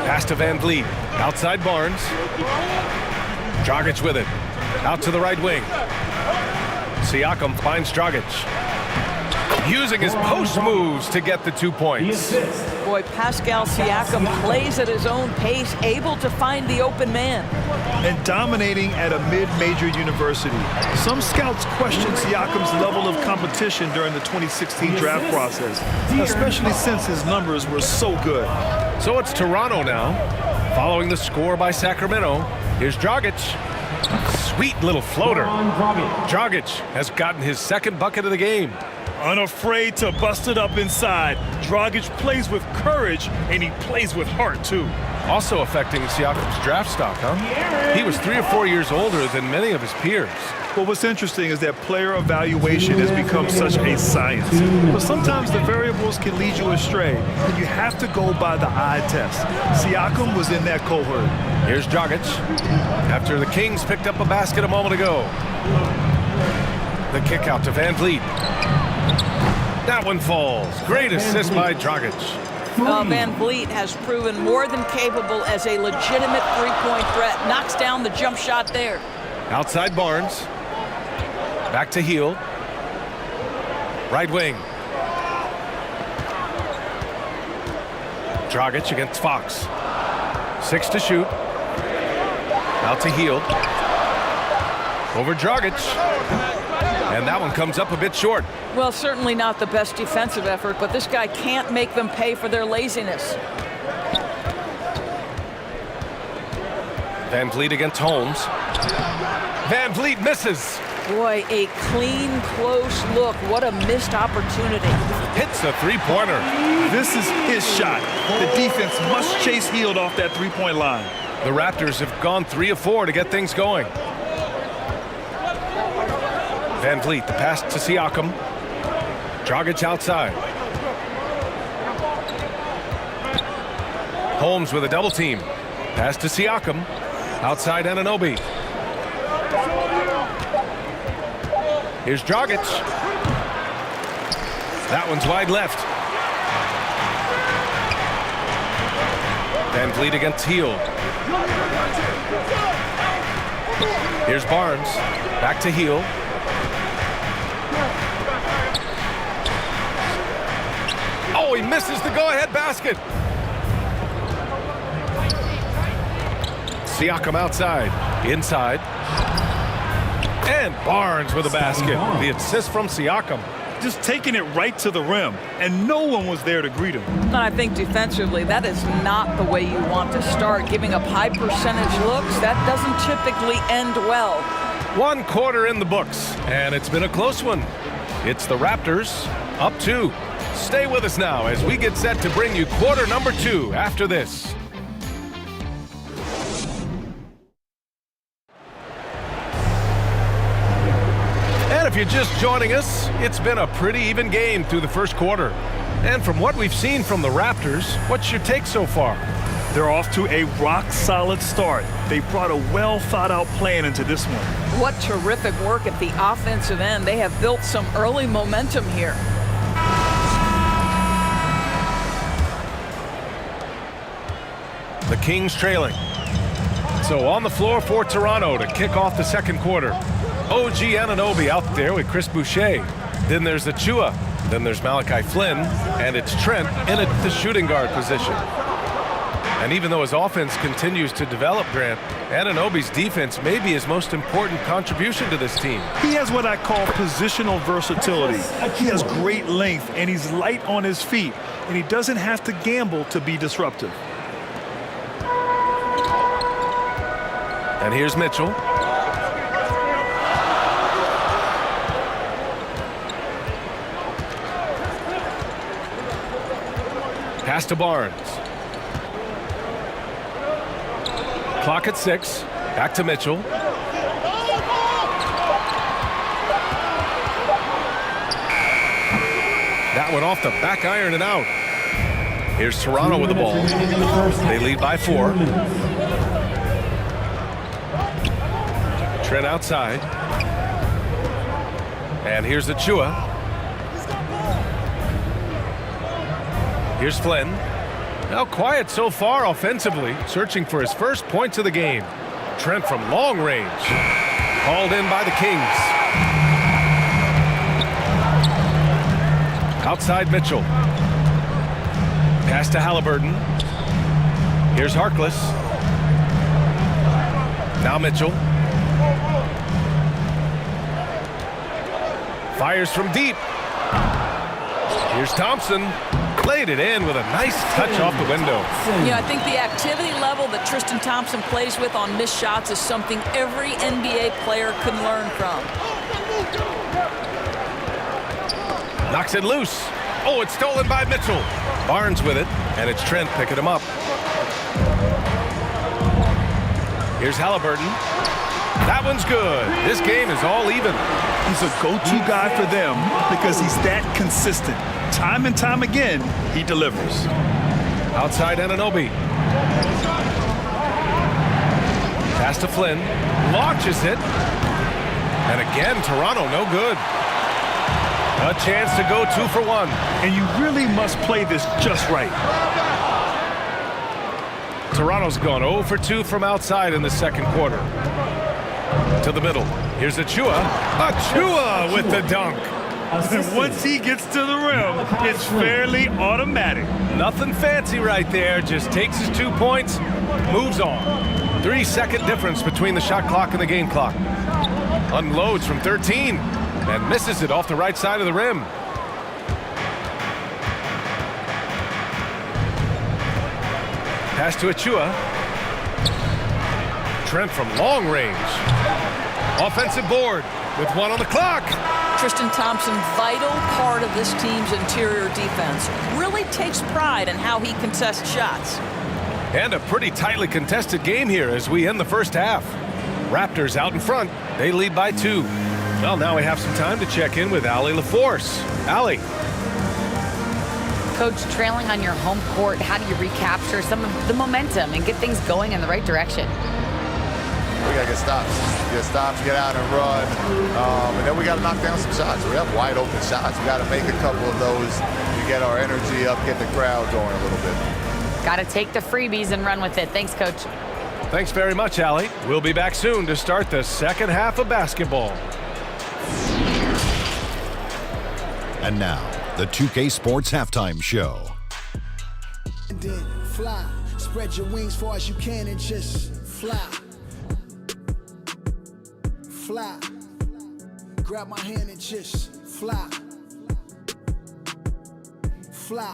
Pass to Van Vliet. Outside Barnes. Dragic with it. Out to the right wing. Siakam finds Dragic. Using his post moves to get the 2 points. Boy, Pascal Siakam plays at his own pace, able to find the open man. And dominating at a mid-major university. Some scouts question Siakam's level of competition during the 2016 draft process, especially since his numbers were so good. So it's Toronto now, following the score by Sacramento. Here's Dragic. Sweet little floater. Dragic has gotten his second bucket of the game. Unafraid to bust it up inside. Dragic plays with courage, and he plays with heart, too. Also affecting Siakam's draft stock, huh? He was 3 or 4 years older than many of his peers. Well, what's interesting is that player evaluation has become such a science. But sometimes the variables can lead you astray, and you have to go by the eye test. Siakam was in that cohort. Here's Dragic. After the Kings picked up a basket a moment ago. The kick out to Van Vliet. That one falls. Great assist by Dragic. Van Vliet has proven more than capable as a legitimate three-point threat. Knocks down the jump shot there. Outside Barnes. Back to Hield. Right wing. Dragic against Fox. 6 to shoot. Out to Hield. Over Dragic. And that one comes up a bit short. Well, certainly not the best defensive effort, but this guy can't make them pay for their laziness. Van Vliet against Holmes. Van Vliet misses. Boy, a clean, close look. What a missed opportunity. Hits the three-pointer. This is his shot. The defense must chase Hield off that three-point line. The Raptors have gone 3 of 4 to get things going. Van Vliet, the pass to Siakam. Dragic outside. Holmes with a double team. Pass to Siakam. Outside Anunoby. Here's Dragic. That one's wide left. Van Vliet against Hield. Here's Barnes. Back to Hield. Oh, he misses the go-ahead basket. Siakam outside. Inside. And Barnes with a basket. The assist from Siakam. Just taking it right to the rim, and no one was there to greet him. I think defensively, that is not the way you want to start. Giving up high percentage looks, that doesn't typically end well. 1 quarter in the books, and it's been a close one. It's the Raptors up 2. Stay with us now as we get set to bring you quarter number 2 after this. And if you're just joining us, it's been a pretty even game through the first quarter. And from what we've seen from the Raptors, what's your take so far? They're off to a rock-solid start. They brought a well-thought-out plan into this one. What terrific work at the offensive end. They have built some early momentum here. The Kings trailing. So on the floor for Toronto to kick off the second quarter. OG Anunoby out there with Chris Boucher. Then there's Achua. Then there's Malachi Flynn. And it's Trent in the shooting guard position. And even though his offense continues to develop, Grant, Anunoby's defense may be his most important contribution to this team. He has what I call positional versatility. He has great length, and he's light on his feet. And he doesn't have to gamble to be disruptive. And here's Mitchell. Pass to Barnes. Clock at 6. Back to Mitchell. That went off the back iron and out. Here's Toronto with the ball. They lead by 4. Trent outside. And here's Achua. Here's Flynn. Now quiet so far offensively, searching for his first points of the game. Trent from long range. Called in by the Kings. Outside Mitchell. Pass to Halliburton. Here's Harkless. Now Mitchell. Fires from deep. Here's Thompson. Played it in with a nice touch off the window. You know, I think the activity level that Tristan Thompson plays with on missed shots is something every NBA player can learn from. Knocks it loose. Oh, it's stolen by Mitchell. Barnes with it, and it's Trent picking him up. Here's Halliburton. That one's good. This game is all even. He's a go-to guy for them because he's that consistent. Time and time again, he delivers. Outside Anunoby. Pass to Flynn. Launches it. And again, Toronto no good. A chance to go 2 for 1. And you really must play this just right. Toronto's gone 0 for 2 from outside in the second quarter. To the middle. Here's Achua. Achua with the dunk. And once he gets to the rim, it's fairly automatic. Nothing fancy right there. Just takes his 2 points, moves on. 3-second difference between the shot clock and the game clock. Unloads from 13 and misses it off the right side of the rim. Pass to Achua. Trent from long range. Offensive board with 1 on the clock. Tristan Thompson, vital part of this team's interior defense. Really takes pride in how he contests shots. And a pretty tightly contested game here as we end the first half. Raptors out in front. They lead by 2. Well, now we have some time to check in with Allie LaForce. Allie. Coach, trailing on your home court, how do you recapture some of the momentum and get things going in the right direction? We got to get stops. Get stops, get out and run. And then we got to knock down some shots. We have wide open shots. We got to make a couple of those to get our energy up, get the crowd going a little bit. Got to take the freebies and run with it. Thanks, Coach. Thanks very much, Allie. We'll be back soon to start the second half of basketball. And now, the 2K Sports Halftime Show. And then fly. Spread your wings far as you can and just fly. Fly. Grab my hand and just fly. Fly.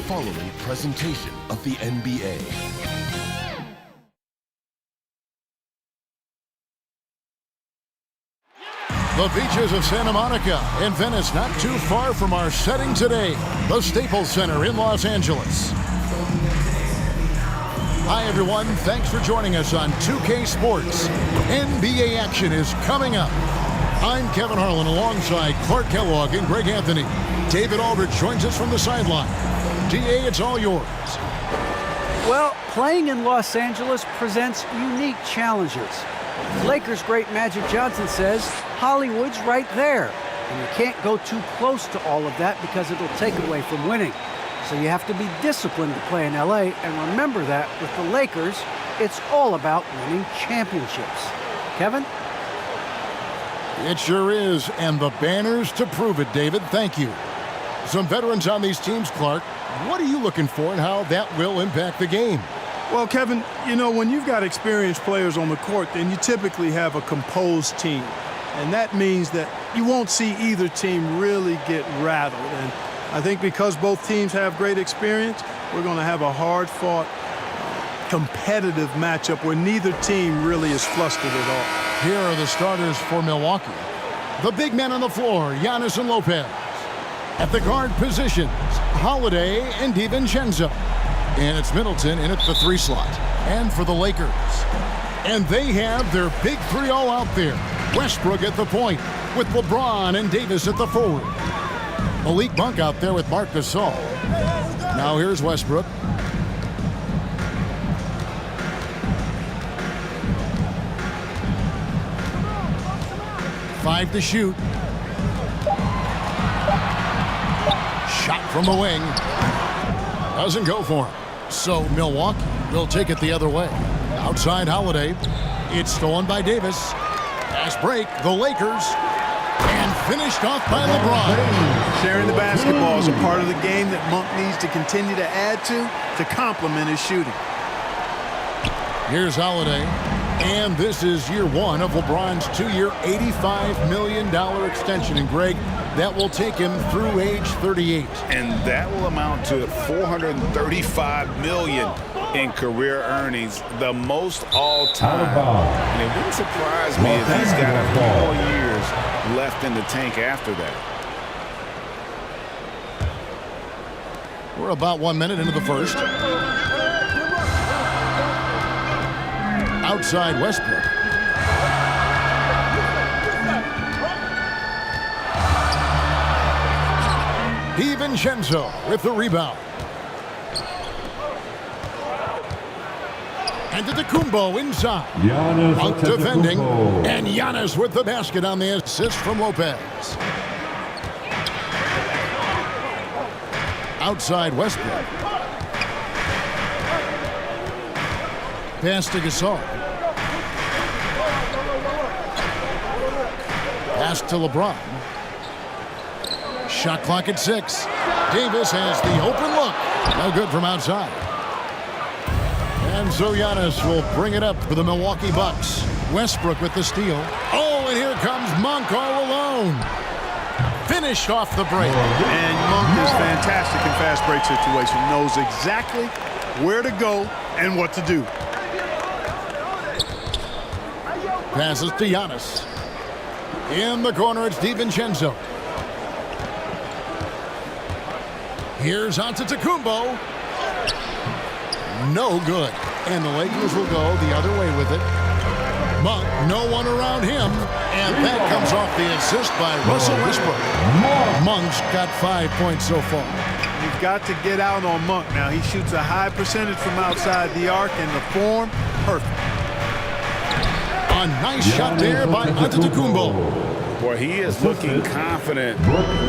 following presentation of the NBA. The beaches of Santa Monica in Venice, not too far from our setting today, the Staples Center in Los Angeles. Hi, everyone. Thanks for joining us on 2K Sports. NBA action is coming up. I'm Kevin Harlan alongside Clark Kellogg and Greg Anthony. David Aldridge joins us from the sideline. DA, it's all yours. Well, playing in Los Angeles presents unique challenges. Lakers great Magic Johnson says Hollywood's right there, and you can't go too close to all of that because it'll take away from winning. So you have to be disciplined to play in LA, and remember that with the Lakers, it's all about winning championships. Kevin? It sure is, and the banners to prove it, David. Thank you. Some veterans on these teams, Clark. What are you looking for and how that will impact the game? Well, Kevin, you know, when you've got experienced players on the court, then you typically have a composed team. And that means that you won't see either team really get rattled. And I think because both teams have great experience, we're going to have a hard-fought, competitive matchup where neither team really is flustered at all. Here are the starters for Milwaukee. The big men on the floor, Giannis and Lopez. At the guard positions, Holiday and DiVincenzo. And it's Middleton in at the 3 slot. And for the Lakers. And they have their big 3 all out there. Westbrook at the point with LeBron and Davis at the forward. Malik Monk out there with Marc Gasol. Now here's Westbrook. Five to shoot. Shot from the wing. Doesn't go for him. So Milwaukee will take it the other way. Outside Holiday. It's stolen by Davis. Pass break. The Lakers. And finished off by LeBron. Sharing the basketball is a part of the game that Monk needs to continue to add to complement his shooting. Here's Holiday. And this is year 1 of LeBron's 2-year, $85 million extension. And Greg, that will take him through age 38. And that will amount to $435 million in career earnings, the most all-time. And it wouldn't surprise me if he's got a few more years left in the tank after that. We're about 1 minute into the first. Outside Westbrook. DiVincenzo with the rebound. And Antetokounmpo inside. Out defending. And Giannis with the basket on the assist from Lopez. Outside Westbrook. Pass to Gasol. Pass to LeBron. Shot clock at 6. Davis has the open look. No good from outside. And so Giannis will bring it up for the Milwaukee Bucks. Westbrook with the steal. Oh, and here comes Monk all alone. Finished off the break. And Monk is fantastic in fast break situation. Knows exactly where to go and what to do. Passes to Giannis. In the corner, it's DiVincenzo. Here's Antetokounmpo. No good. And the Lakers will go the other way with it. Monk, no one around him. And that comes off the assist by Russell Westbrook. Monk's got 5 points so far. You've got to get out on Monk now. He shoots a high percentage from outside the arc, and the form, perfect. A nice shot there by Antetokounmpo. Boy, he is looking confident.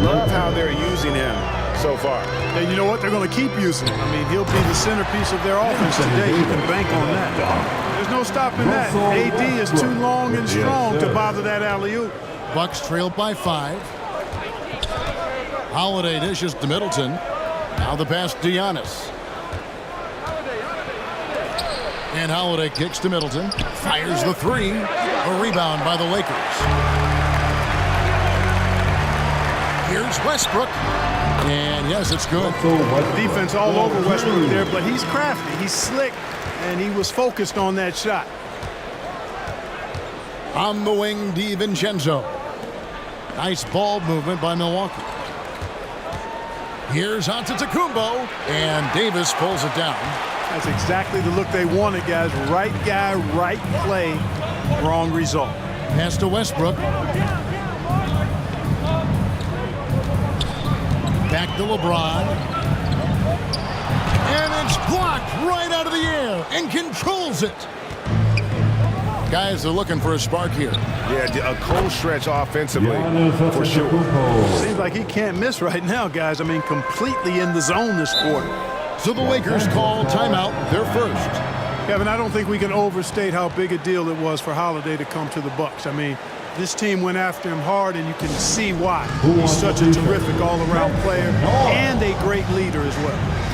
Love how they're using him so far. And you know what? They're going to keep using him. I mean, he'll be the centerpiece of their offense today. You can bank on that. There's no stopping that. AD is too long and strong to bother that alley-oop. Bucks trailed by 5. Holiday dishes to Middleton. Now the pass to Giannis. And Holiday kicks to Middleton. Fires the 3. A rebound by the Lakers. Here's Westbrook. And yes, it's good. Defense all over Westbrook there, but he's crafty, he's slick, and he was focused on that shot. On the wing, DiVincenzo. Nice ball movement by Milwaukee. Here's Antetokounmpo, and Davis pulls it down. That's exactly the look they wanted, guys. Right guy, right play, wrong result. Pass to Westbrook. Back to LeBron. And it's blocked right out of the air and controls it. Guys are looking for a spark here. Yeah, a cold stretch offensively for sure. Seems like he can't miss right now, guys. I mean, completely in the zone this quarter. So the Lakers call timeout, their first. Kevin, I don't think we can overstate how big a deal it was for Holiday to come to the Bucks. I mean, this team went after him hard, and you can see why. He's such a terrific all-around player and a great leader as well.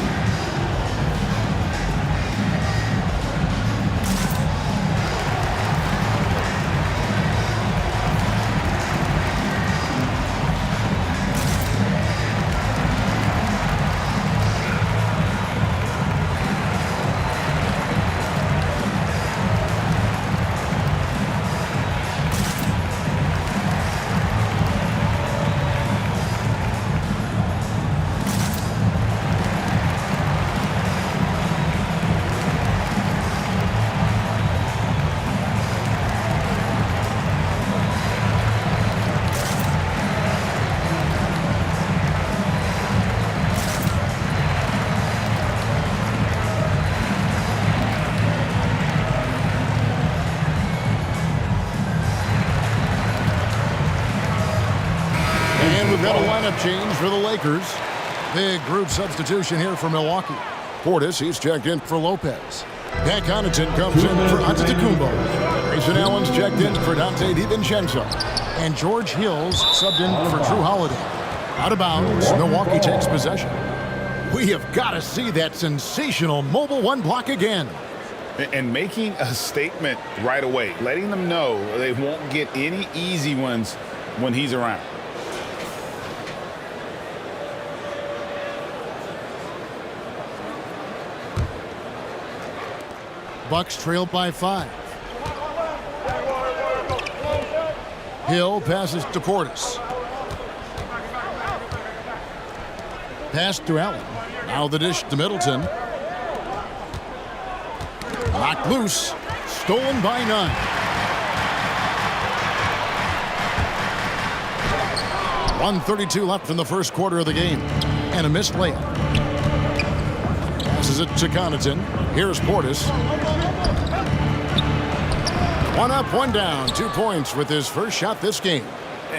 We've got a lineup change for the Lakers. Big group substitution here for Milwaukee. Portis, he's checked in for Lopez. Pat Connaughton comes in for Antetokounmpo. Grayson Allen's checked in for Dante DiVincenzo. And George Hill's subbed in for Drew Holiday. Out of bounds, Milwaukee takes possession. We have got to see that sensational mobile one block again. And making a statement right away, letting them know they won't get any easy ones when he's around. Bucks trail by 5. Hill passes to Portis. Pass to Allen. Now the dish to Middleton. Knocked loose. Stolen by none. .132 left in the first quarter of the game. And a missed layup. Passes it to Connaughton. Here's Portis. One up, one down. 2 points with his first shot this game.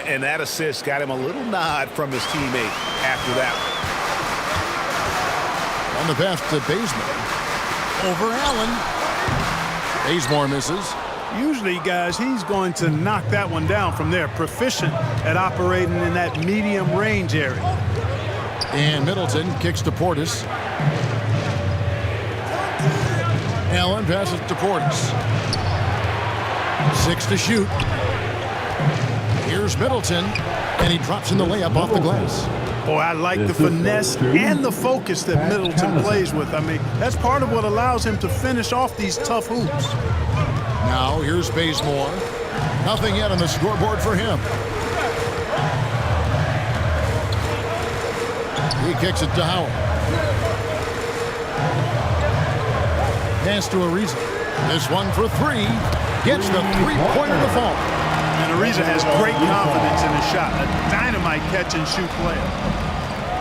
And that assist got him a little nod from his teammate after that. On the pass to Bazemore. Over Allen. Bazemore misses. Usually, guys, he's going to knock that one down from there. Proficient at operating in that medium range area. And Middleton kicks to Portis. Allen passes to Portis. 6 to shoot. Here's Middleton, and he drops in the layup off the glass. Boy, I like the finesse and the focus that Middleton plays with. I mean, that's part of what allows him to finish off these tough hoops. Now, here's Bazemore. Nothing yet on the scoreboard for him. He kicks it to Howard. Pass to Ariza. This one for 3. Gets the three-pointer to fall. And Ariza has great confidence in his shot. A dynamite catch-and-shoot player.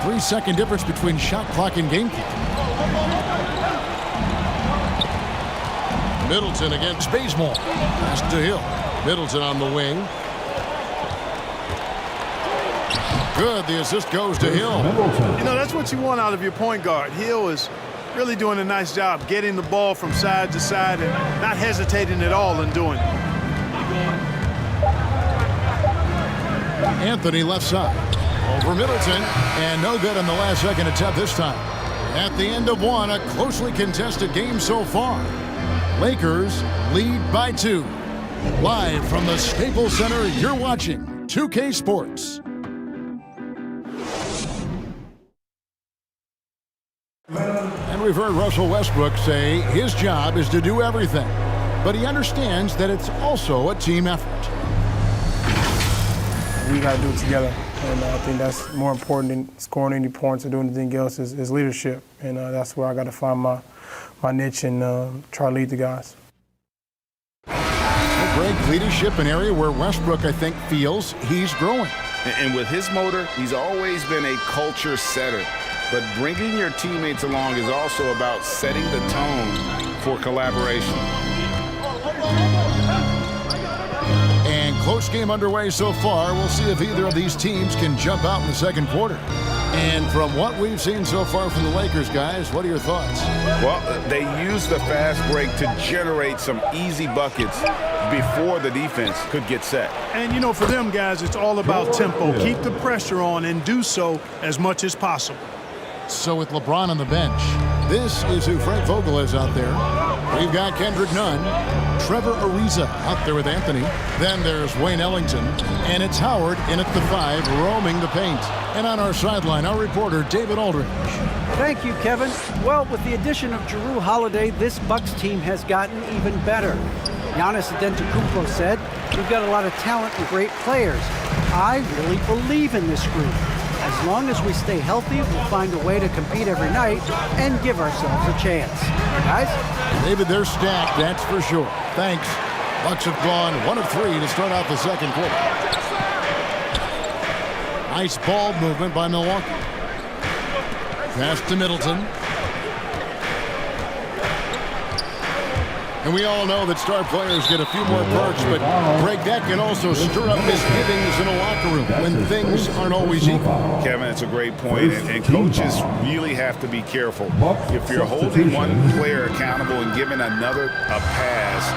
3-second difference between shot clock and game clock. Middleton against Bazemore. Pass to Hill. Middleton on the wing. Good. The assist goes to Hill. You know, that's what you want out of your point guard. Hill is really doing a nice job getting the ball from side to side and not hesitating at all in doing it. Anthony left side. Over Middleton. And no good on the last second attempt this time. At the end of one, a closely contested game so far. Lakers lead by 2. Live from the Staples Center, you're watching 2K Sports. And we've heard Russell Westbrook say his job is to do everything, but he understands that it's also a team effort. We got to do it together, and I think that's more important than scoring any points or doing anything else is leadership, and that's where I got to find my niche and try to lead the guys. Well, Greg, leadership, an area where Westbrook, I think, feels he's growing. And with his motor, he's always been a culture setter. But bringing your teammates along is also about setting the tone for collaboration. And close game underway so far. We'll see if either of these teams can jump out in the second quarter. And from what we've seen so far from the Lakers, guys, what are your thoughts? Well, they use the fast break to generate some easy buckets before the defense could get set. And, you know, for them guys, it's all about tempo. Keep the pressure on and do so as much as possible. So with LeBron on the bench, this is who Frank Vogel is out there. We've got Kendrick Nunn, Trevor Ariza out there with Anthony. Then there's Wayne Ellington, and it's Howard in at the 5, roaming the paint. And on our sideline, our reporter, David Aldridge. Thank you, Kevin. Well, with the addition of Jrue Holiday, this Bucks team has gotten even better. Giannis Antetokounmpo said, "We've got a lot of talent and great players. I really believe in this group. As long as we stay healthy, we'll find a way to compete every night and give ourselves a chance." Guys? David, they're stacked, that's for sure. Thanks. Bucks have gone 1 of 3 to start out the second quarter. Nice ball movement by Milwaukee. Pass to Middleton. And we all know that star players get a few more perks, but Greg, that can also stir up misgivings in a locker room when things aren't always equal. Kevin, it's a great point, and coaches really have to be careful. If you're holding one player accountable and giving another a pass,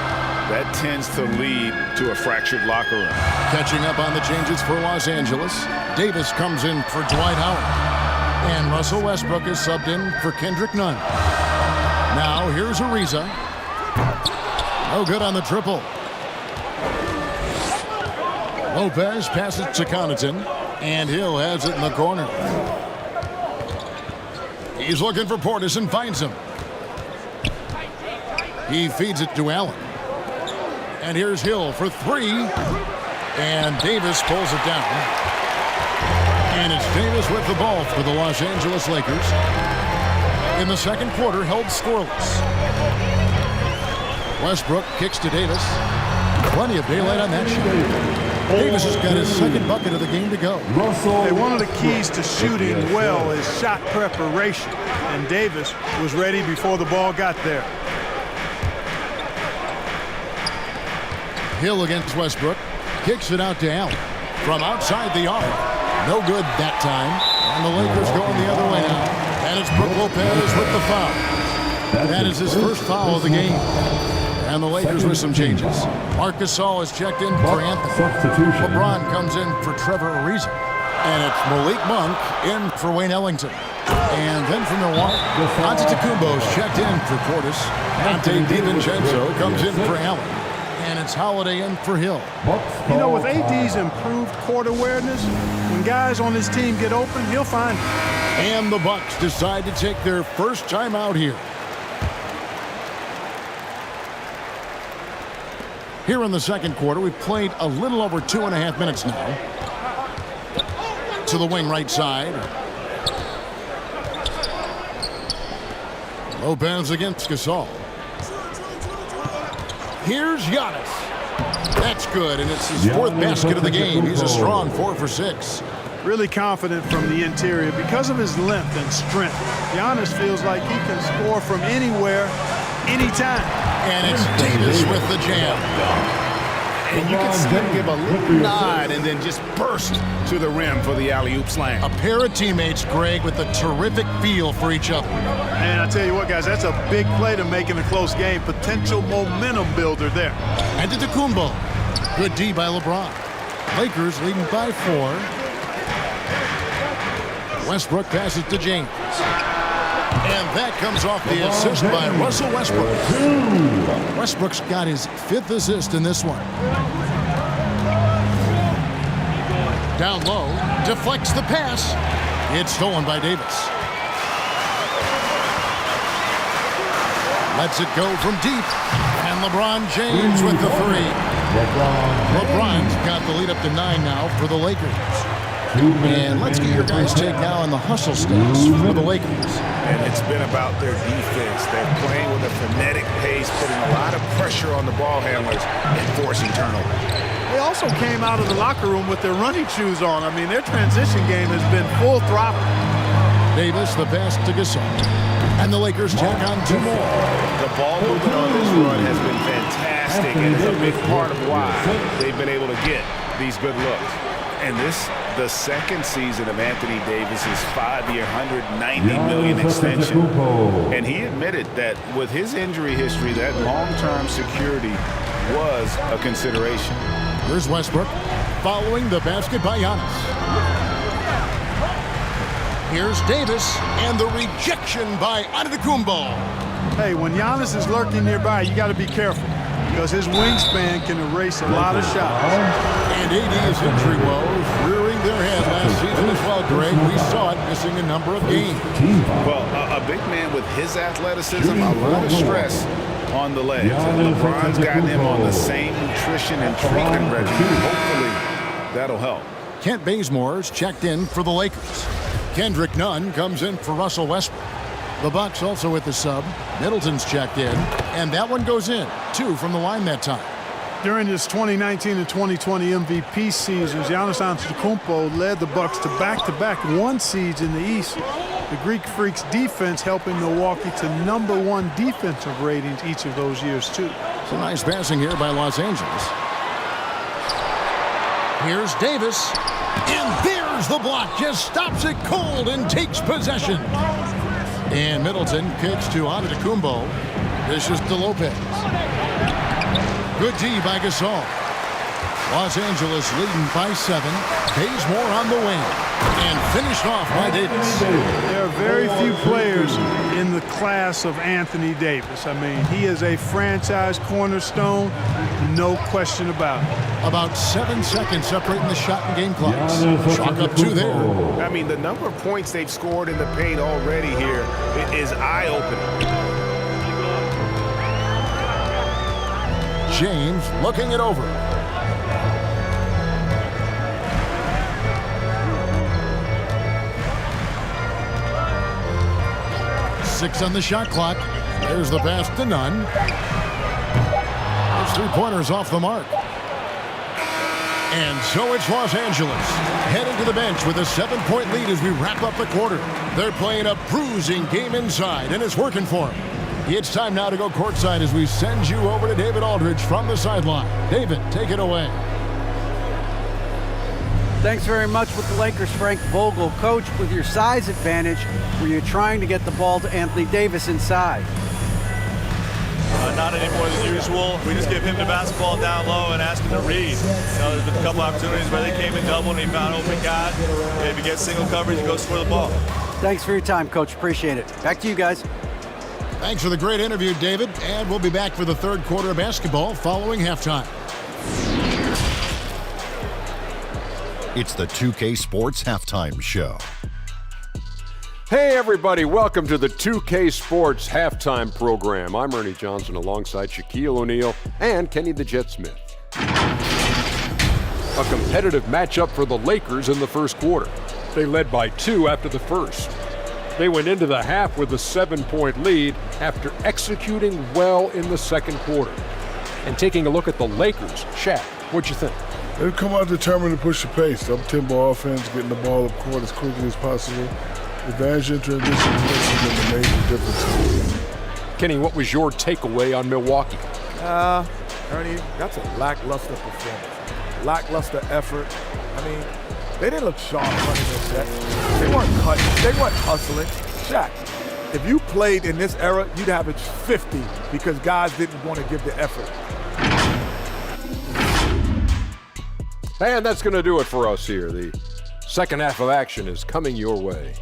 that tends to lead to a fractured locker room. Catching up on the changes for Los Angeles, Davis comes in for Dwight Howard. And Russell Westbrook is subbed in for Kendrick Nunn. Now here's Ariza. No good on the triple. Lopez passes to Connaughton, and Hill has it in the corner. He's looking for Portis and finds him. He feeds it to Allen. And here's Hill for 3. And Davis pulls it down. And it's Davis with the ball for the Los Angeles Lakers. In the second quarter, held scoreless. Westbrook kicks to Davis. Plenty of daylight on that shot. Davis has got his second bucket of the game to go. Hey, one of the keys to shooting well is shot preparation. And Davis was ready before the ball got there. Hill against Westbrook. Kicks it out to Allen. From outside the arc. No good that time. And the Lakers going the other way now. And it's Brook Lopez with the foul. That is his first foul of the game. And the Lakers with some changes. Marc Gasol is checked in for Anthony. LeBron comes in for Trevor Ariza. And it's Malik Monk in for Wayne Ellington. And then from Milwaukee, Antetokounmpo is checked in for Portis. Dante DiVincenzo comes in for Allen. And it's Holiday in for Hill. You know, with AD's improved court awareness, when guys on his team get open, he'll find them. And the Bucks decide to take their first time out here. Here in the second quarter, we've played a little over 2.5 minutes now. To the wing right side. Lopez against Gasol. Here's Giannis. That's good, and it's his 4th basket of the game. He's a strong 4 for 6. Really confident from the interior because of his length and strength. Giannis feels like he can score from anywhere, anytime. And it's Davis with the jam. And you can see him give a little nod and then just burst to the rim for the alley-oop slam. A pair of teammates, Greg, with a terrific feel for each other. And I tell you what, guys, that's a big play to make in a close game. Potential momentum builder there. Antetokounmpo. Good D by LeBron. Lakers leading by 4. Westbrook passes to James. And that comes off the assist by Russell Westbrook. Westbrook's got his 5th assist in this one. Down low, deflects the pass. It's stolen by Davis. Lets it go from deep. And LeBron James with the three. LeBron's got the lead up to 9 now for the Lakers. And let's get your guys' take now on the hustle stats for the Lakers. And it's been about their defense. They're playing with a frenetic pace, putting a lot of pressure on the ball handlers and forcing turnovers. They also came out of the locker room with their running shoes on. I mean, their transition game has been full throttle. Davis, the pass to Gasol. And the Lakers tack on 2 more. The ball movement on this run has been fantastic, and it's a big part of why they've been able to get these good looks. And this, the second season of Anthony Davis's 5-year, $190 million extension. And he admitted that with his injury history, that long-term security was a consideration. Here's Westbrook following the basket by Giannis. Here's Davis and the rejection by Antetokounmpo. Hey, when Giannis is lurking nearby, you got to be careful because his wingspan can erase a lot of shots. And AD's injury woes rearing their head last season as well, Greg. We saw it missing a number of games. Well, a big man with his athleticism, a lot of stress on the legs. LeBron's gotten him on the same nutrition and treatment regimen. Hopefully, that'll help. Kent Bazemore's checked in for the Lakers. Kendrick Nunn comes in for Russell Westbrook. The Bucks also with the sub. Middleton's checked in, and that one goes in. 2 from the line that time. During his 2019 and 2020 MVP seasons, Giannis Antetokounmpo led the Bucks to back-to-back 1 seeds in the East. The Greek Freaks defense helping Milwaukee to #1 defensive ratings each of those years, too. Some nice passing here by Los Angeles. Here's Davis. And there's the block. Just stops it cold and takes possession. And Middleton kicks to Antetokounmpo. This is to Lopez. Good D by Gasol. Los Angeles leading by 7. Bazemore on the wing. And finished off by Davis. There are very few players in the class of Anthony Davis. I mean, he is a franchise cornerstone, no question about it. About 7 seconds separating the shot and game clocks. Chalk up 2 there. I mean, the number of points they've scored in the paint already here is eye-opening. James looking it over. Six on the shot clock. There's the pass to Nunn. There's 3-pointers off the mark. And so it's Los Angeles heading to the bench with a 7-point lead as we wrap up the quarter. They're playing a bruising game inside, and it's working for them. It's time now to go courtside as we send you over to David Aldridge from the sideline. David, take it away. Thanks very much with the Lakers, Frank Vogel. Coach, with your size advantage, were you trying to get the ball to Anthony Davis inside? Not any more than usual. We just give him the basketball down low and ask him to read. There's been a couple opportunities where they came in double and he found open guy. If he gets single coverage, he goes for the ball. Thanks for your time, Coach. Appreciate it. Back to you guys. Thanks for the great interview, David. And we'll be back for the 3rd quarter of basketball following halftime. It's the 2K Sports Halftime Show. Hey everybody, welcome to the 2K Sports Halftime Program. I'm Ernie Johnson alongside Shaquille O'Neal and Kenny the Jet Smith. A competitive matchup for the Lakers in the first quarter. They led by 2 after the first. They went into the half with a 7-point lead after executing well in the second quarter. And taking a look at the Lakers, Shaq, what'd you think? They've come out determined to push the pace. Up-tempo offense, getting the ball up court as quickly as possible. Advantage in transition has been the major difference. Kenny, what was your takeaway on Milwaukee? Ernie, that's a lackluster performance. Lackluster effort. I mean, they didn't look sharp running their set. They weren't cutting. They weren't hustling. Shaq, if you played in this era, you'd average 50 because guys didn't want to give the effort. And that's going to do it for us here. The second half of action is coming your way.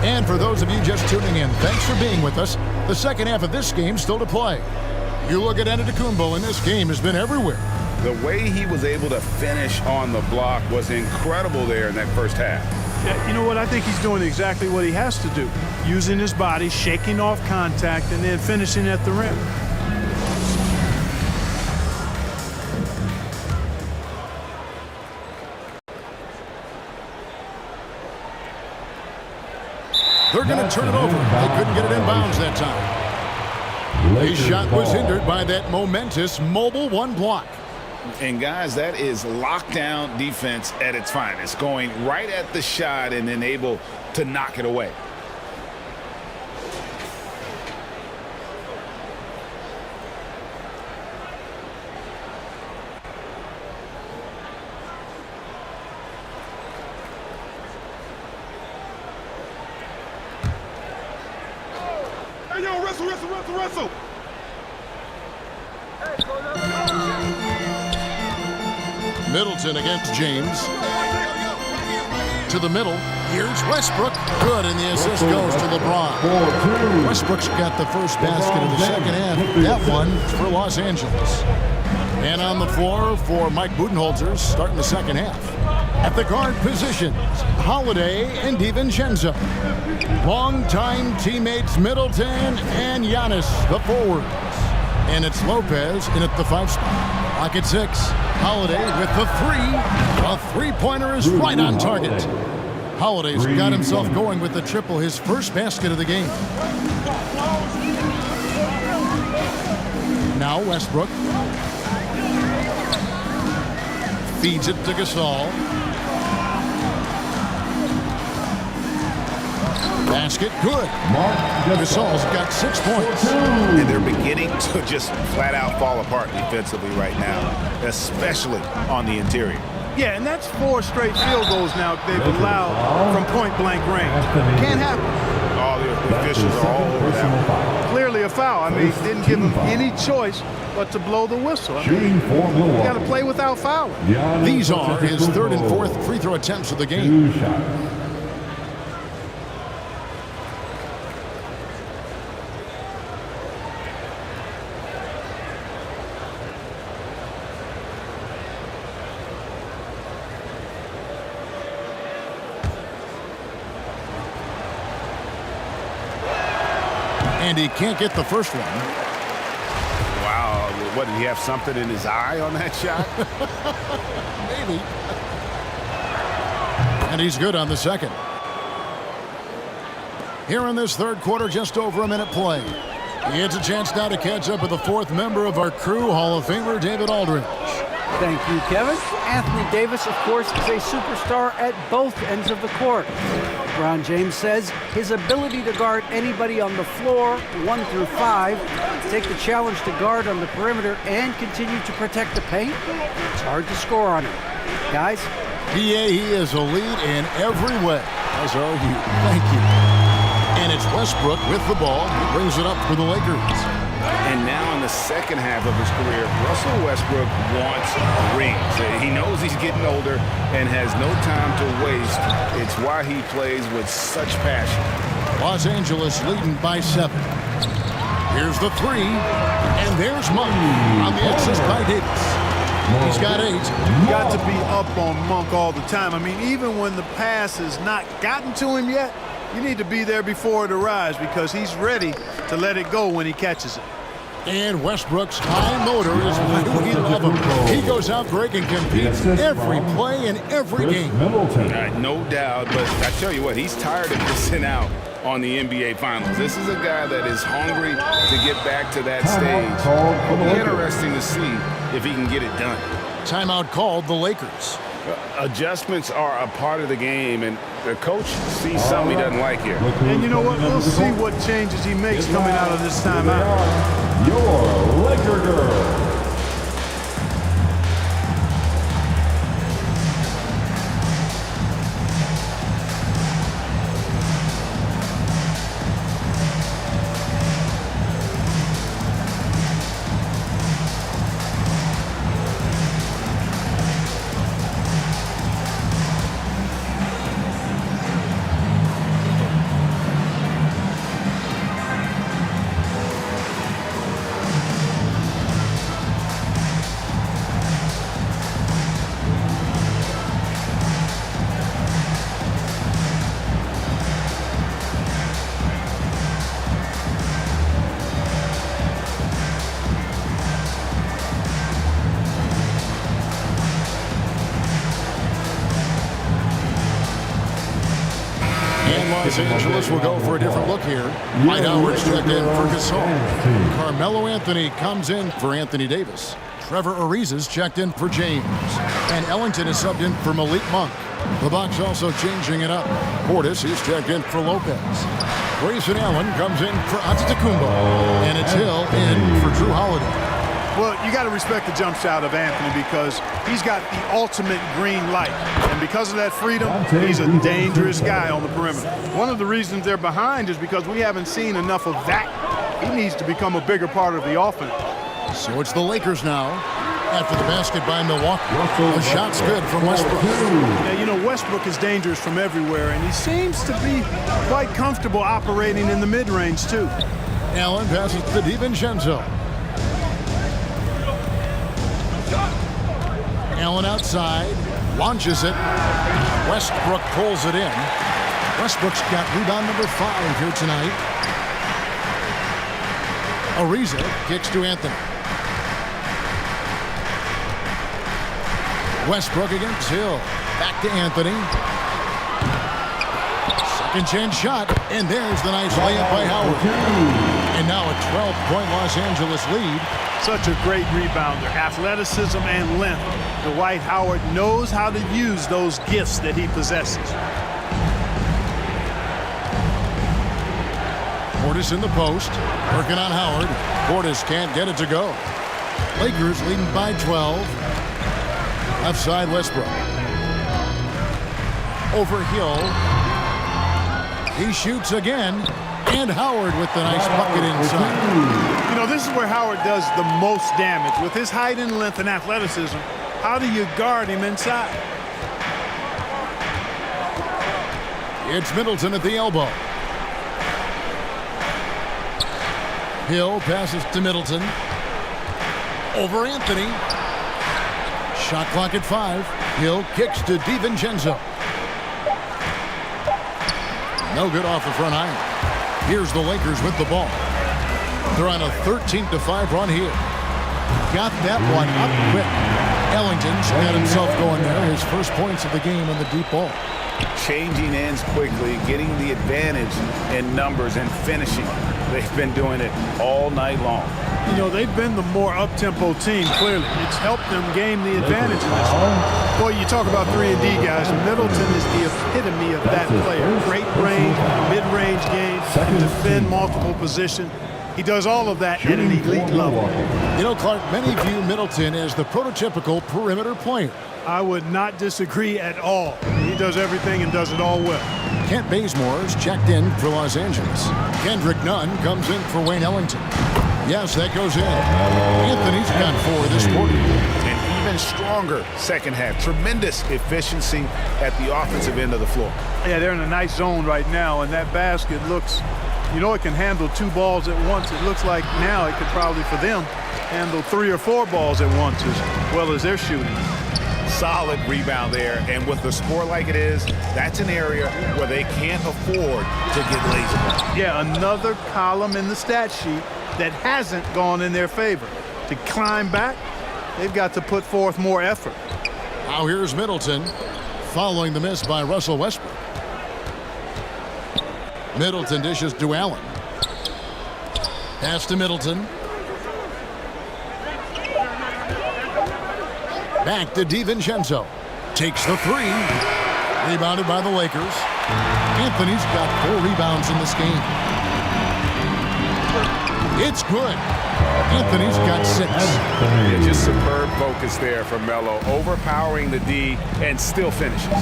And for those of you just tuning in, thanks for being with us. The second half of this game still to play. You look at Antetokounmpo, and this game has been everywhere. The way he was able to finish on the block was incredible there in that first half. Yeah, you know what? I think he's doing exactly what he has to do. Using his body, shaking off contact, and then finishing at the rim. They're going to turn it over. They couldn't get it in bounds that time. His shot was hindered by that momentous mobile one block. And guys, that is lockdown defense at its finest, going right at the shot and then able to knock it away. Hey, yo, wrestle. Middleton against James. To the middle. Here's Westbrook. Good, and the assist goes to LeBron. Westbrook's got the first basket of the second half. That one for Los Angeles. And on the floor for Mike Budenholzer starting the second half. At the guard positions, Holiday and DiVincenzo. Longtime teammates Middleton and Giannis, the forwards. And it's Lopez in at the 5 spot. Lock at 6. Holiday with the 3. A three-pointer is right on target. Holiday's got himself going with the triple, his first basket of the game. Now Westbrook. Feeds it to Gasol. Basket good. Gasol's got 6 points. And they're beginning to just flat out fall apart defensively right now, especially on the interior. Yeah, and that's 4 straight field goals now they've allowed from point-blank range. Can't happen. All the officials are all over that one. Clearly a foul. I mean, didn't give him any choice but to blow the whistle. I mean, you got to play without fouling. These are his 3rd and 4th free throw attempts of the game. And he can't get the first one. Wow, what, did he have something in his eye on that shot? Maybe. And he's good on the second. Here in this third quarter, just over a minute play. He gets a chance now to catch up with the 4th member of our crew, Hall of Famer David Aldridge. Thank you, Kevin. Anthony Davis, of course, is a superstar at both ends of the court. LeBron James says his ability to guard anybody on the floor, 1 through 5, take the challenge to guard on the perimeter and continue to protect the paint, it's hard to score on him. Guys? He is a lead in every way, as are you. Thank you. And it's Westbrook with the ball. He brings it up for the Lakers. And now in the second half of his career, Russell Westbrook wants rings. He knows he's getting older and has no time to waste. It's why he plays with such passion. Los Angeles leading by 7. Here's the 3, and there's Monk on the assist by Davis. He's got 8. You got to be up on Monk all the time. I mean, even when the pass has not gotten to him yet, you need to be there before it arrives because he's ready to let it go when he catches it. And Westbrook's high motor is why we love him. He goes out, Greg, and competes every play in every game. No doubt, but I tell you what, he's tired of missing out on the NBA Finals. This is a guy that is hungry to get back to that stage. It'll be interesting to see if he can get it done. Timeout called the Lakers. Adjustments are a part of the game, and the coach sees something he doesn't like here. And you know what? We'll see what changes he makes coming out of this timeout. Your Laker girl. Los Angeles will go for a different look here. Dwight Howard's checked in for Gasol. Carmelo Anthony comes in for Anthony Davis. Trevor Ariza's checked in for James. And Ellington is subbed in for Malik Monk. The Bucks also changing it up. Portis is checked in for Lopez. Grayson Allen comes in for Antetokounmpo. And it's Hill in for Drew Holiday. Well, you got to respect the jump shot of Anthony because he's got the ultimate green light. And because of that freedom, he's a dangerous guy on the perimeter. One of the reasons they're behind is because we haven't seen enough of that. He needs to become a bigger part of the offense. So it's the Lakers now after the basket by Milwaukee. The shot's good from Westbrook. Now, you know, Westbrook is dangerous from everywhere, and he seems to be quite comfortable operating in the mid-range, too. Allen passes to DiVincenzo. Allen outside, launches it. Westbrook pulls it in. Westbrook's got rebound number 5 here tonight. Ariza kicks to Anthony. Westbrook against Hill. Back to Anthony. Second chance shot, and there's the nice layup by Howard. And now a 12-point Los Angeles lead. Such a great rebounder, athleticism and length. Dwight Howard knows how to use those gifts that he possesses. Portis in the post, working on Howard. Portis can't get it to go. Lakers leading by 12. Left side, Westbrook. Over Hill. He shoots again, and Howard with the nice bucket inside. You know, this is where Howard does the most damage. With his height and length and athleticism, how do you guard him inside? It's Middleton at the elbow. Hill passes to Middleton. Over Anthony. Shot clock at 5. Hill kicks to DiVincenzo. No good off the front iron. Here's the Lakers with the ball. They're on a 13-5 run here. Got that one up quick. Ellington's got himself going there. His first points of the game on the deep ball. Changing ends quickly, getting the advantage in numbers and finishing. They've been doing it all night long. You know, they've been the more up-tempo team, clearly. It's helped them gain the advantage in this one. Boy, you talk about 3-and-D guys. Middleton is the epitome of that player. Great range, mid-range game, can defend multiple positions. He does all of that at an elite level. You know, Clark, many view Middleton as the prototypical perimeter player. I would not disagree at all. He does everything and does it all well. Kent Bazemore's checked in for Los Angeles. Kendrick Nunn comes in for Wayne Ellington. Yes, that goes in. Anthony's got 4 this quarter. And even stronger second half. Tremendous efficiency at the offensive end of the floor. Yeah, they're in a nice zone right now, and that basket looks, you know, it can handle 2 balls at once. It looks like now it could probably, for them, handle 3 or 4 balls at once as well as they're shooting. Solid rebound there, and with the score like it is, that's an area where they can't afford to get lazy. Yeah, another column in the stat sheet that hasn't gone in their favor. To climb back, they've got to put forth more effort. Now here's Middleton, following the miss by Russell Westbrook. Middleton dishes to Allen. Pass to Middleton. Back to DiVincenzo. Takes the 3. Rebounded by the Lakers. Anthony's got 4 rebounds in this game. It's good. Anthony's got 6. Yeah, just superb focus there from Melo, overpowering the D and still finishes.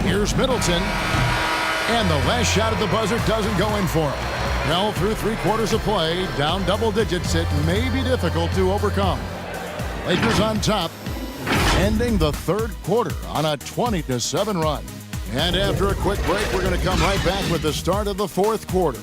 Here's Middleton. And the last shot at the buzzer doesn't go in for him. Well, through 3 quarters of play, down double digits, it may be difficult to overcome. Lakers on top, ending the 3rd quarter on a 20-7 run. And after a quick break, we're going to come right back with the start of the 4th quarter.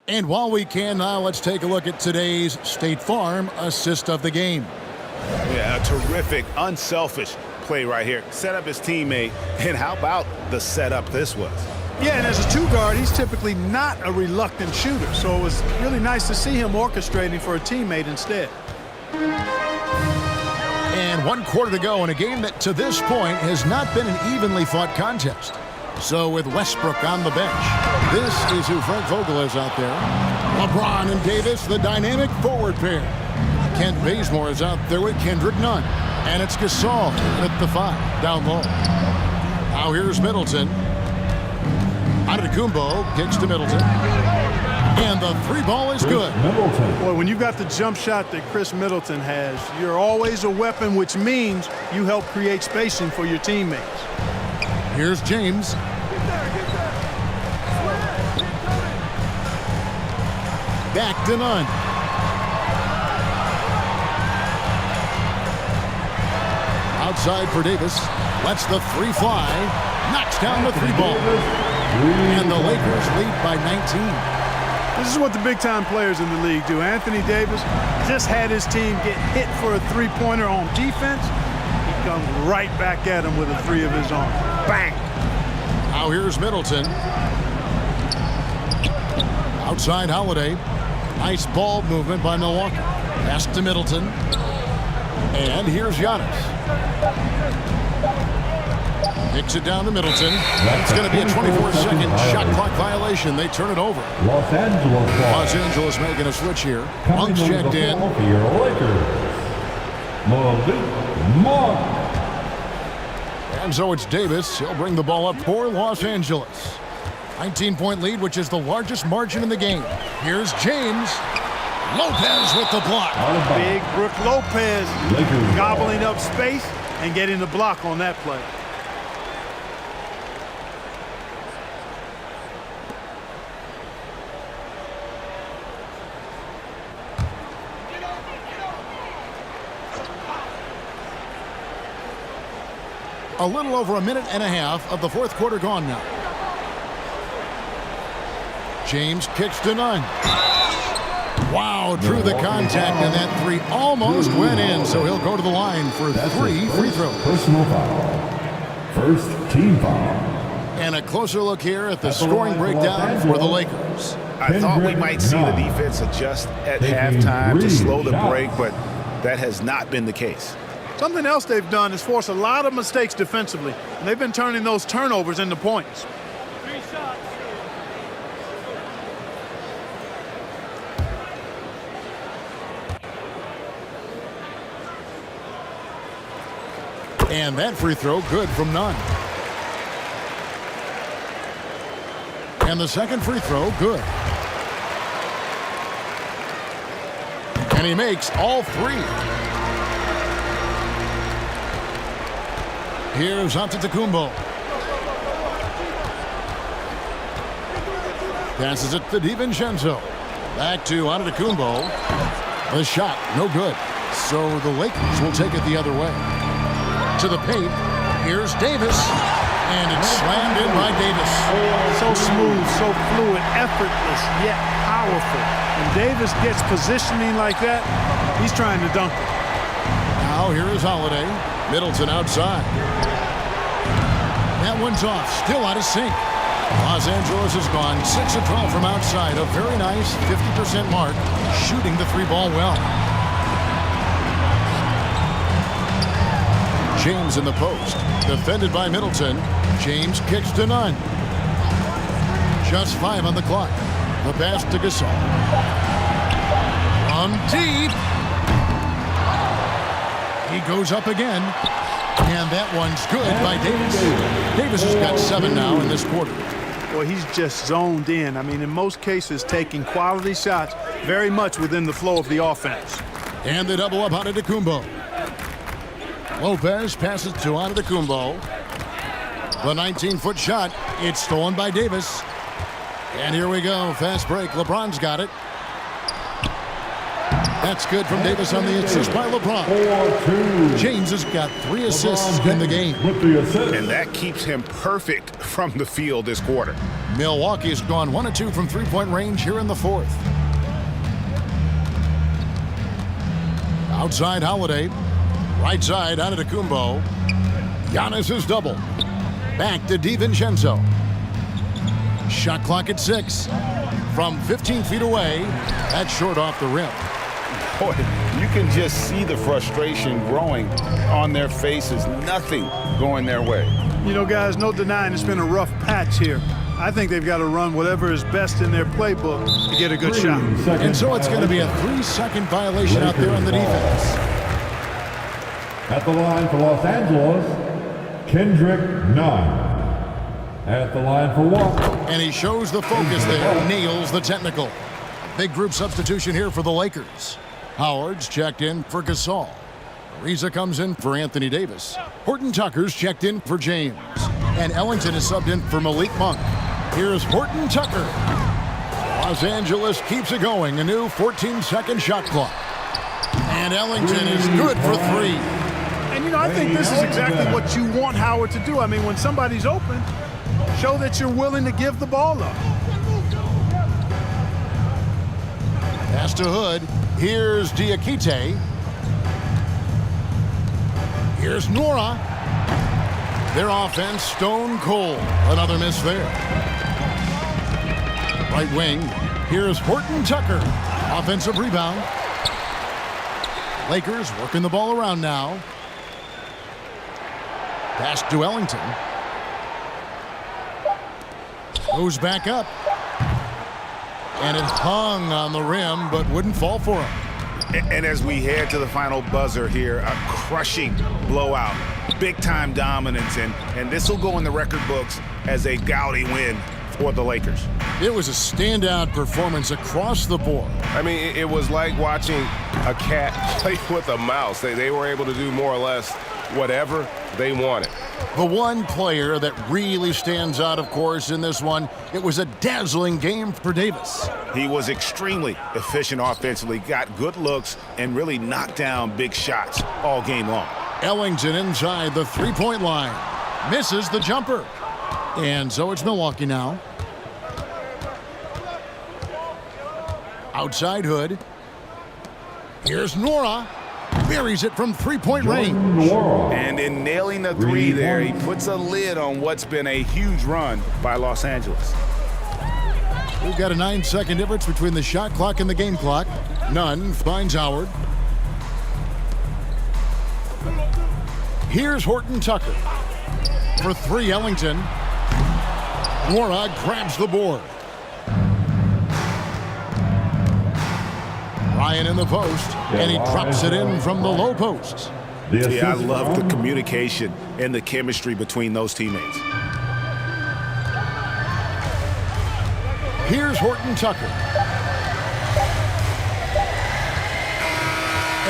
And while we can now, let's take a look at today's State Farm assist of the game. Yeah, Yeah, a terrific, unselfish play right here. Set up his teammate, and how about the setup this was? Yeah, and as a two guard, he's typically not a reluctant shooter, so it was really nice to see him orchestrating for a teammate instead. And 1 quarter to go in a game that to this point has not been an evenly fought contest. So with Westbrook on the bench, this is who Frank Vogel is out there. LeBron and Davis, the dynamic forward pair. Kent Bazemore is out there with Kendrick Nunn. And it's Gasol with the 5 down low. Now here's Middleton. Antetokounmpo kicks to Middleton. And the 3 ball is good. Boy, when you've got the jump shot that Chris Middleton has, you're always a weapon, which means you help create spacing for your teammates. Here's James. Back to Nunn. Outside for Davis. Lets the 3 fly. Knocks down the 3 ball. And the Lakers lead by 19. This is what the big-time players in the league do. Anthony Davis just had his team get hit for a three-pointer on defense. He comes right back at him with a 3 of his own. Bang! Now here's Middleton. Outside Holiday. Nice ball movement by Milwaukee. Pass to Middleton. And here's Giannis. Kicks it down to Middleton. It's going to be a 24-second shot clock violation. They turn it over. Los Angeles making a switch here. Monk's checked in. And so it's Davis. He'll bring the ball up for Los Angeles. 19-point lead, which is the largest margin in the game. Here's James. Lopez with the block. Big Brook Lopez gobbling up space and getting the block on that play. A little over a minute and a half of the 4th quarter gone now. James kicks to Nunn. Wow, drew the contact, and that 3 almost went in, so he'll go to the line for 3 free throws. Personal foul. First team foul. And a closer look here at the scoring breakdown for the Lakers. I thought we might see the defense adjust at halftime to slow the break, but that has not been the case. Something else they've done is force a lot of mistakes defensively, and they've been turning those turnovers into points. 3 shots. And that free throw good from Nunn. And the second free throw good. And he makes all 3. Here's Antetokounmpo. Passes it to DiVincenzo. Back to Antetokounmpo. The shot, no good. So the Lakers will take it the other way. To the paint. Here's Davis. And it's slammed in by Davis. So smooth, so fluid, effortless, yet powerful. When Davis gets positioning like that, he's trying to dunk it. Now here is Holiday. Middleton outside. That one's off. Still out of sync. Los Angeles has gone 6 of 12 from outside. A very nice 50% mark. Shooting the 3 ball well. James in the post. Defended by Middleton. James kicks to Nunn. Just 5 on the clock. The pass to Gasol. From deep. He goes up again. And that one's good by Davis. Davis has got 7 now in this quarter. Well, he's just zoned in. I mean, in most cases, taking quality shots very much within the flow of the offense. And they double up Antetokounmpo. Lopez passes to Antetokounmpo. The 19-foot shot. It's stolen by Davis. And here we go. Fast break. LeBron's got it. That's good from Davis on the assist by LeBron. James has got 3 assists in the game. And that keeps him perfect from the field this quarter. Milwaukee's gone 1 of 2 from 3-point range here in the 4th. Outside Holiday. Right side, Antetokounmpo. Giannis is double. Back to DiVincenzo. Shot clock at 6. From 15 feet away, that's short off the rim. Boy, you can just see the frustration growing on their faces. Nothing going their way. You know, guys, no denying it's been a rough patch here. I think they've got to run whatever is best in their playbook to get a good shot. And so it's going to be a 3-second violation out there on the defense. At the line for Los Angeles, Kendrick Nunn. At the line for Walker. And he shows the focus there, nails the technical. Big group substitution here for the Lakers. Howard's checked in for Gasol. Ariza comes in for Anthony Davis. Horton Tucker's checked in for James. And Ellington is subbed in for Malik Monk. Here's Horton Tucker. Los Angeles keeps it going. A new 14-second shot clock. And Ellington is good for 3. And, you know, I think this is exactly what you want Howard to do. I mean, when somebody's open, show that you're willing to give the ball up. Pass to Hood. Here's Diakite. Here's Nora. Their offense stone cold. Another miss there. Right wing. Here's Horton Tucker. Offensive rebound. Lakers working the ball around now. Pass to Ellington. Goes back up. And it hung on the rim, but wouldn't fall for him. And as we head to the final buzzer here, a crushing blowout, big-time dominance, and this will go in the record books as a gaudy win for the Lakers. It was a standout performance across the board. I mean, it was like watching a cat play with a mouse. They were able to do more or less whatever they wanted. The one player that really stands out, of course, in this one, it was a dazzling game for Davis. He was extremely efficient offensively, got good looks, and really knocked down big shots all game long. Ellington inside the three-point line. Misses the jumper. And so it's Milwaukee now. Outside Hood. Here's Nora. Buries it from three-point range. And in nailing the three there, he puts a lid on what's been a huge run by Los Angeles. We've got a 9-second difference between the shot clock and the game clock. Nunn finds Howard. Here's Horton Tucker. For 3, Ellington. Nora grabs the board. Ryan in the post, and he drops it in from the low post. Yeah, I love the communication and the chemistry between those teammates. Here's Horton Tucker.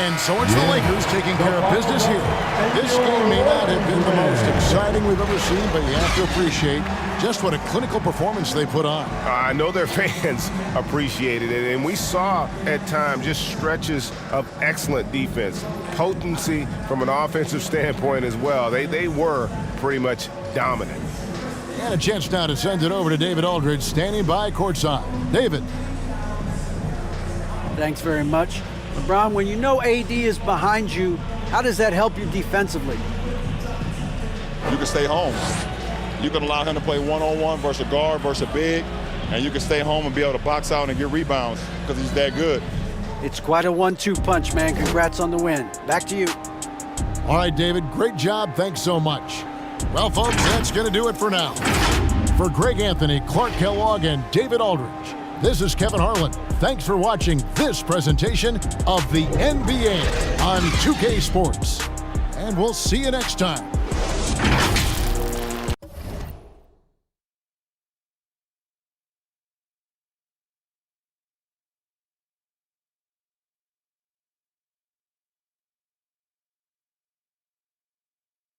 And so it's the Lakers taking care of business here. This game may not have been the most exciting we've ever seen, but you have to appreciate just what a clinical performance they put on. I know their fans appreciated it, and we saw at times just stretches of excellent defense, potency from an offensive standpoint as well. They were pretty much dominant. And a chance now to send it over to David Aldridge, standing by courtside. David. Thanks very much. LeBron, when you know AD is behind you, how does that help you defensively? You can stay home. You can allow him to play one-on-one versus a guard versus a big, and you can stay home and be able to box out and get rebounds because he's that good. It's quite a 1-2 punch, man. Congrats on the win. Back to you. All right, David, great job. Thanks so much. Well, folks, that's going to do it for now. For Greg Anthony, Clark Kellogg, and David Aldridge, this is Kevin Harlan. Thanks for watching this presentation of the NBA on 2K Sports. And we'll see you next time.